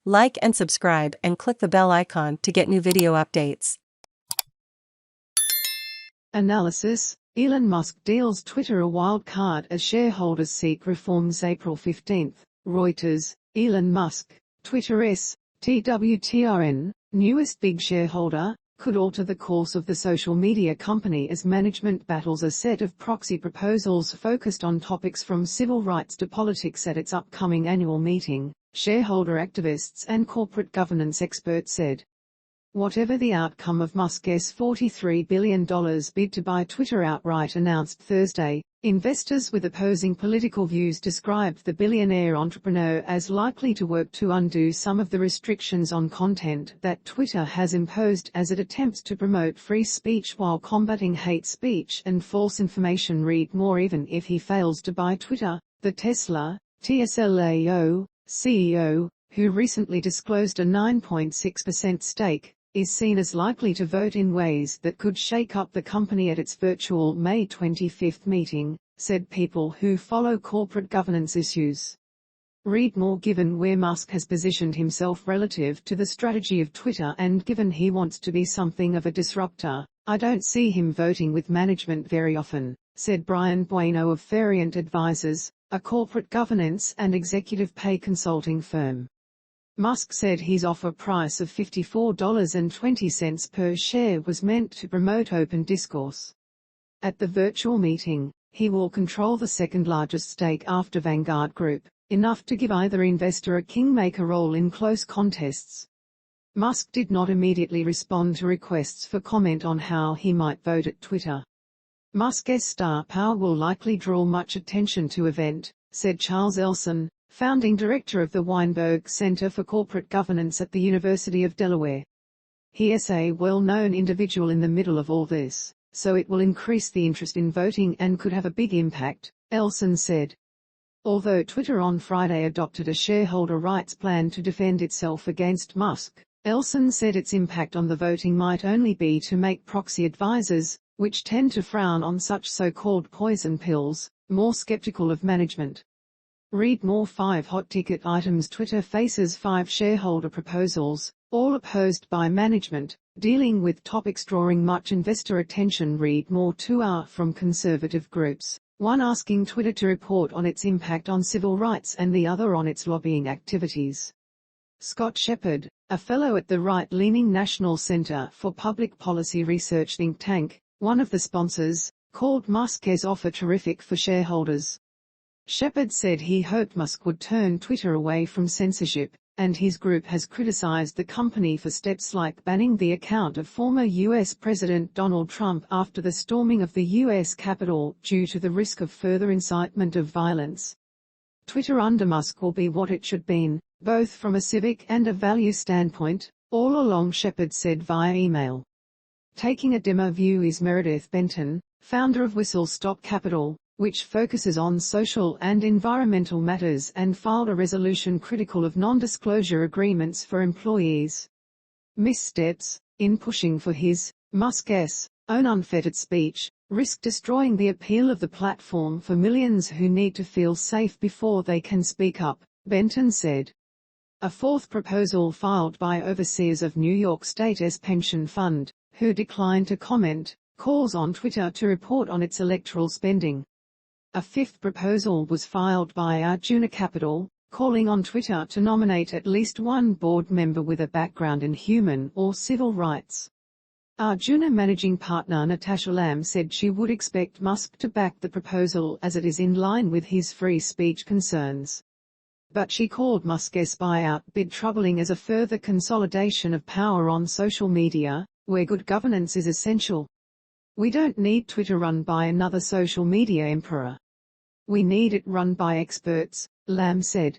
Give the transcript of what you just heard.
Like and subscribe and click the bell icon to get new video updates. Analysis: Elon Musk deals Twitter a wild card as shareholders seek reforms. April 15. Reuters: Elon Musk, Twitter's TWTRN, newest big shareholder, could alter the course of the social media company as management battles a set of proxy proposals focused on topics from civil rights to politics at its upcoming annual meeting, shareholder activists and corporate governance experts said. Whatever the outcome of Musk's $43 billion bid to buy Twitter outright announced Thursday, investors with opposing political views described the billionaire entrepreneur as likely to work to undo some of the restrictions on content that Twitter has imposed as it attempts to promote free speech while combating hate speech and false information. Read more. Even if he fails to buy Twitter, the Tesla, TSLAO, CEO, who recently disclosed a 9.6% stake, is seen as likely to vote in ways that could shake up the company at its virtual May 25 meeting, said people who follow corporate governance issues. Read more. Given where Musk has positioned himself relative to the strategy of Twitter and given he wants to be something of a disruptor, I don't see him voting with management very often, said Brian Bueno of Variant Advisors, a corporate governance and executive pay consulting firm. Musk said his offer price of $54.20 per share was meant to promote open discourse. At the virtual meeting, he will control the second-largest stake after Vanguard Group, enough to give either investor a kingmaker role in close contests. Musk did not immediately respond to requests for comment on how he might vote at Twitter. Musk's star power will likely draw much attention to event, said Charles Elson, founding director of the Weinberg Center for Corporate Governance at the University of Delaware. He is a well-known individual in the middle of all this, so it will increase the interest in voting and could have a big impact, Elson said. Although Twitter on Friday adopted a shareholder rights plan to defend itself against Musk, Elson said its impact on the voting might only be to make proxy advisors, which tend to frown on such so-called poison pills, more skeptical of management. Read more. 5 hot ticket items. Twitter faces 5 shareholder proposals, all opposed by management, dealing with topics drawing much investor attention. Read more. 2 are from conservative groups, one asking Twitter to report on its impact on civil rights and the other on its lobbying activities. Scott Shepard, a fellow at the right-leaning National Center for Public Policy Research think tank, one of the sponsors, called Musk's offer terrific for shareholders. Shepard said he hoped Musk would turn Twitter away from censorship, and his group has criticized the company for steps like banning the account of former U.S. President Donald Trump after the storming of the U.S. Capitol due to the risk of further incitement of violence. Twitter under Musk will be what it should be, both from a civic and a value standpoint, all along, Shepard said via email. Taking a dimmer view is Meredith Benton, founder of Whistle Stop Capital, which focuses on social and environmental matters and filed a resolution critical of non-disclosure agreements for employees. Missteps, in pushing for his, Musk's, own unfettered speech, risk destroying the appeal of the platform for millions who need to feel safe before they can speak up, Benton said. A 4th proposal filed by overseers of New York State's pension fund, who declined to comment, calls on Twitter to report on its electoral spending. A 5th proposal was filed by Arjuna Capital, calling on Twitter to nominate at least one board member with a background in human or civil rights. Arjuna managing partner Natasha Lamb said she would expect Musk to back the proposal as it is in line with his free speech concerns. But she called Musk's buyout bid troubling as a further consolidation of power on social media, where good governance is essential. We don't need Twitter run by another social media emperor. We need it run by experts, Lamb said.